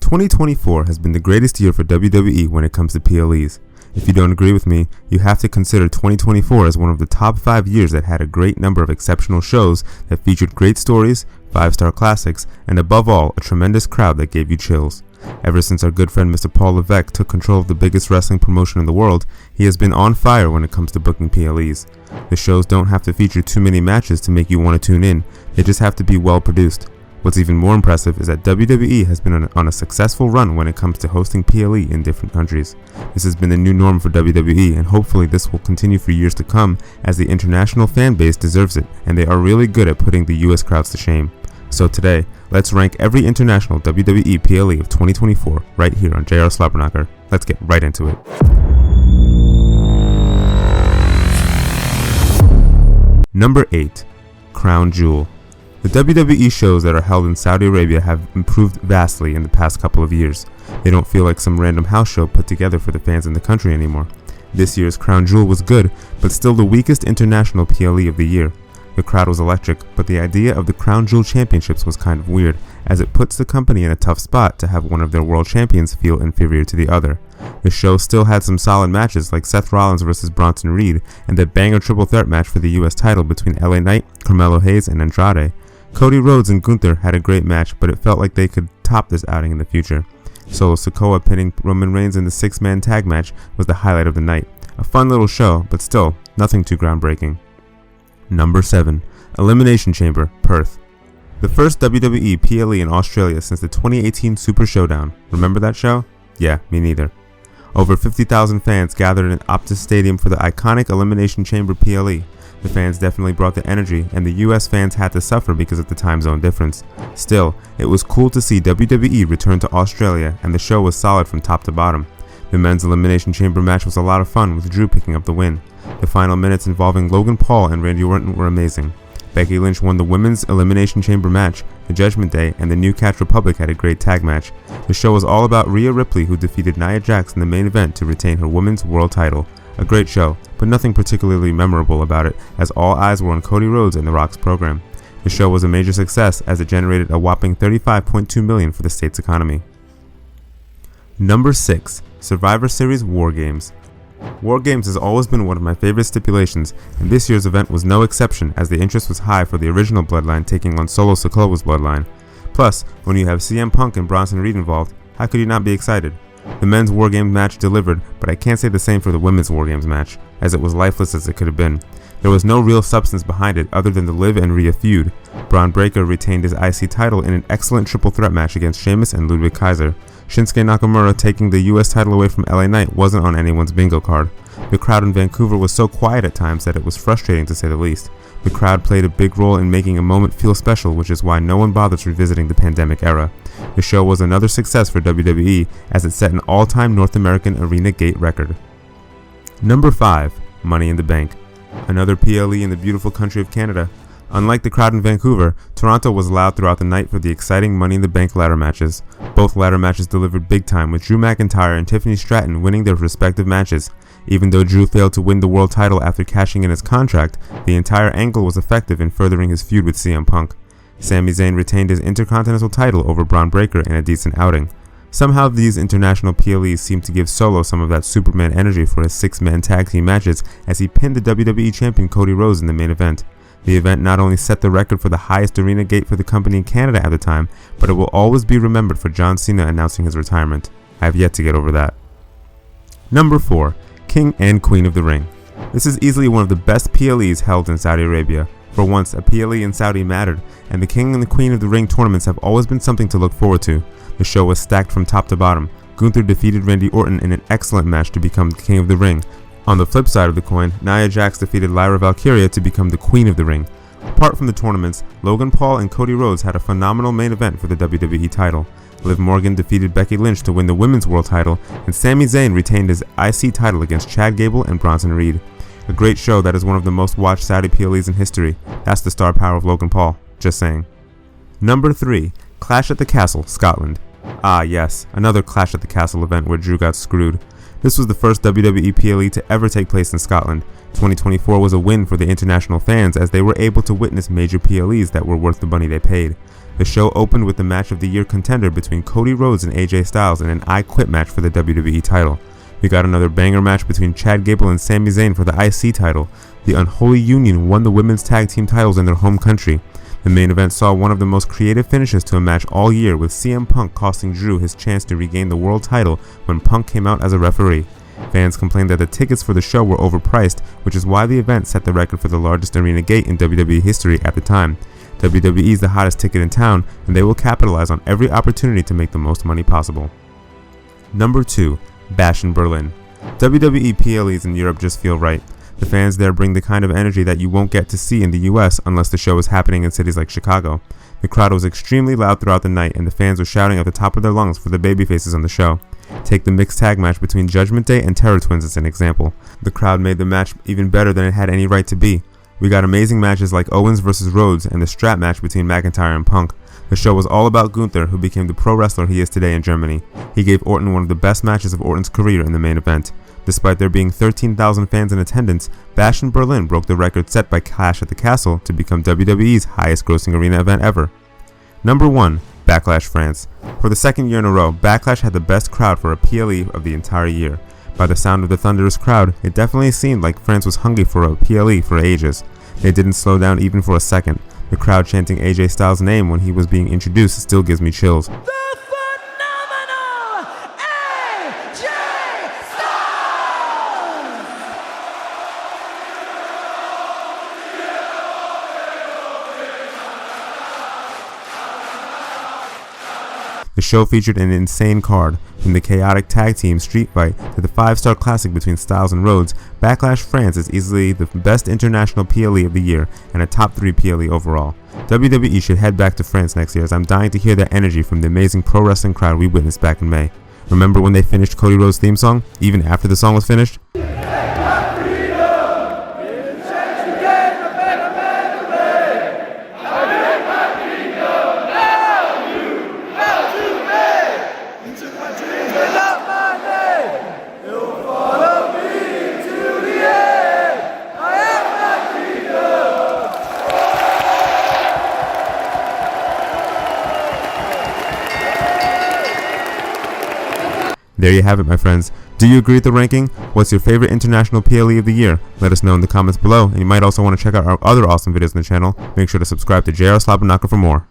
2024 has been the greatest year for WWE when it comes to PLEs. If you don't agree with me, you have to consider 2024 as one of the top 5 years that had a great number of exceptional shows that featured great stories, 5-star classics, and above all, a tremendous crowd that gave you chills. Ever since our good friend Mr. Paul Levesque took control of the biggest wrestling promotion in the world, he has been on fire when it comes to booking PLEs. The shows don't have to feature too many matches to make you want to tune in, they just have to be well produced. What's even more impressive is that WWE has been on a successful run when it comes to hosting PLE in different countries. This has been the new norm for WWE, and hopefully this will continue for years to come, as the international fan base deserves it, and they are really good at putting the US crowds to shame. So today, let's rank every international WWE PLE of 2024 right here on JRSlobberKnocker. Let's get right into it. Number 8. Crown Jewel. The WWE shows that are held in Saudi Arabia have improved vastly in the past couple of years. They don't feel like some random house show put together for the fans in the country anymore. This year's Crown Jewel was good, but still the weakest international PLE of the year. The crowd was electric, but the idea of the Crown Jewel Championships was kind of weird, as it puts the company in a tough spot to have one of their world champions feel inferior to the other. The show still had some solid matches like Seth Rollins vs. Bronson Reed and the banger triple threat match for the US title between LA Knight, Carmelo Hayes, and Andrade. Cody Rhodes and Gunther had a great match, but it felt like they could top this outing in the future. Solo Sikoa pinning Roman Reigns in the 6-man tag match was the highlight of the night. A fun little show, but still, nothing too groundbreaking. Number 7. Elimination Chamber, Perth. The first WWE PLE in Australia since the 2018 Super Showdown. Remember that show? Yeah, me neither. Over 50,000 fans gathered in Optus Stadium for the iconic Elimination Chamber PLE. The fans definitely brought the energy, and the US fans had to suffer because of the time zone difference. Still, it was cool to see WWE return to Australia, and the show was solid from top to bottom. The men's Elimination Chamber match was a lot of fun, with Drew picking up the win. The final minutes involving Logan Paul and Randy Orton were amazing. Becky Lynch won the women's Elimination Chamber match. The Judgment Day and the New Catch Republic had a great tag match. The show was all about Rhea Ripley, who defeated Nia Jax in the main event to retain her women's world title. A great show, but nothing particularly memorable about it, as all eyes were on Cody Rhodes and The Rock's program. The show was a major success as it generated a whopping $35.2 million for the state's economy. Number 6. Survivor Series WarGames. WarGames has always been one of my favorite stipulations, and this year's event was no exception, as the interest was high for the original Bloodline taking on Solo Sikoa's Bloodline. Plus, when you have CM Punk and Bronson Reed involved, how could you not be excited? The men's WarGames match delivered, but I can't say the same for the women's WarGames match, as it was lifeless as it could have been. There was no real substance behind it other than the Liv and Rhea feud. Braun Breaker retained his IC title in an excellent triple threat match against Sheamus and Ludwig Kaiser. Shinsuke Nakamura taking the US title away from LA Knight wasn't on anyone's bingo card. The crowd in Vancouver was so quiet at times that it was frustrating to say the least. The crowd played a big role in making a moment feel special, which is why no one bothers revisiting the pandemic era. The show was another success for WWE as it set an all-time North American arena gate record. Number 5. Money in the Bank. Another PLE in the beautiful country of Canada. Unlike the crowd in Vancouver, Toronto was loud throughout the night for the exciting Money in the Bank ladder matches. Both ladder matches delivered big time, with Drew McIntyre and Tiffany Stratton winning their respective matches. Even though Drew failed to win the world title after cashing in his contract, the entire angle was effective in furthering his feud with CM Punk. Sami Zayn retained his Intercontinental title over Braun Breaker in a decent outing. Somehow these international PLEs seem to give Solo some of that Superman energy for his 6-man tag team matches as he pinned the WWE champion Cody Rhodes in the main event. The event not only set the record for the highest arena gate for the company in Canada at the time, but it will always be remembered for John Cena announcing his retirement. I have yet to get over that. Number 4. King and Queen of the Ring. This is easily one of the best PLEs held in Saudi Arabia. For once, a PLE in Saudi mattered, and the King and the Queen of the Ring tournaments have always been something to look forward to. The show was stacked from top to bottom. Gunther defeated Randy Orton in an excellent match to become the King of the Ring. On the flip side of the coin, Nia Jax defeated Lyra Valkyria to become the Queen of the Ring. Apart from the tournaments, Logan Paul and Cody Rhodes had a phenomenal main event for the WWE title. Liv Morgan defeated Becky Lynch to win the women's world title, and Sami Zayn retained his IC title against Chad Gable and Bronson Reed. A great show that is one of the most watched Saudi PLEs in history. That's the star power of Logan Paul. Just saying. Number 3. Clash at the Castle, Scotland. Ah yes, another Clash at the Castle event where Drew got screwed. This was the first WWE PLE to ever take place in Scotland. 2024 was a win for the international fans as they were able to witness major PLEs that were worth the money they paid. The show opened with the match of the year contender between Cody Rhodes and AJ Styles in an I Quit match for the WWE title. We got another banger match between Chad Gable and Sami Zayn for the IC title. The Unholy Union won the women's tag team titles in their home country. The main event saw one of the most creative finishes to a match all year, with CM Punk costing Drew his chance to regain the world title when Punk came out as a referee. Fans complained that the tickets for the show were overpriced, which is why the event set the record for the largest arena gate in WWE history at the time. WWE is the hottest ticket in town, and they will capitalize on every opportunity to make the most money possible. Number 2. Bash in Berlin. WWE PLEs in Europe just feel right. The fans there bring the kind of energy that you won't get to see in the US unless the show is happening in cities like Chicago. The crowd was extremely loud throughout the night, and the fans were shouting at the top of their lungs for the babyfaces on the show. Take the mixed tag match between Judgment Day and Terror Twins as an example. The crowd made the match even better than it had any right to be. We got amazing matches like Owens vs. Rhodes and the strap match between McIntyre and Punk. The show was all about Gunther, who became the pro wrestler he is today in Germany. He gave Orton one of the best matches of Orton's career in the main event. Despite there being 13,000 fans in attendance, Bash in Berlin broke the record set by Clash at the Castle to become WWE's highest grossing arena event ever. Number 1. Backlash France. For the second year in a row, Backlash had the best crowd for a PLE of the entire year. By the sound of the thunderous crowd, it definitely seemed like France was hungry for a PLE for ages. They didn't slow down even for a second. The crowd chanting AJ Styles' name when he was being introduced still gives me chills. The show featured an insane card. From the chaotic tag team street fight to the 5-star classic between Styles and Rhodes, Backlash France is easily the best international PLE of the year and a top 3 PLE overall. WWE should head back to France next year, as I'm dying to hear that energy from the amazing pro wrestling crowd we witnessed back in May. Remember when they finished Cody Rhodes' theme song, even after the song was finished? There you have it, my friends. Do you agree with the ranking? What's your favorite international PLE of the year? Let us know in the comments below, and you might also want to check out our other awesome videos on the channel. Make sure to subscribe to JRSlobberKnocker for more.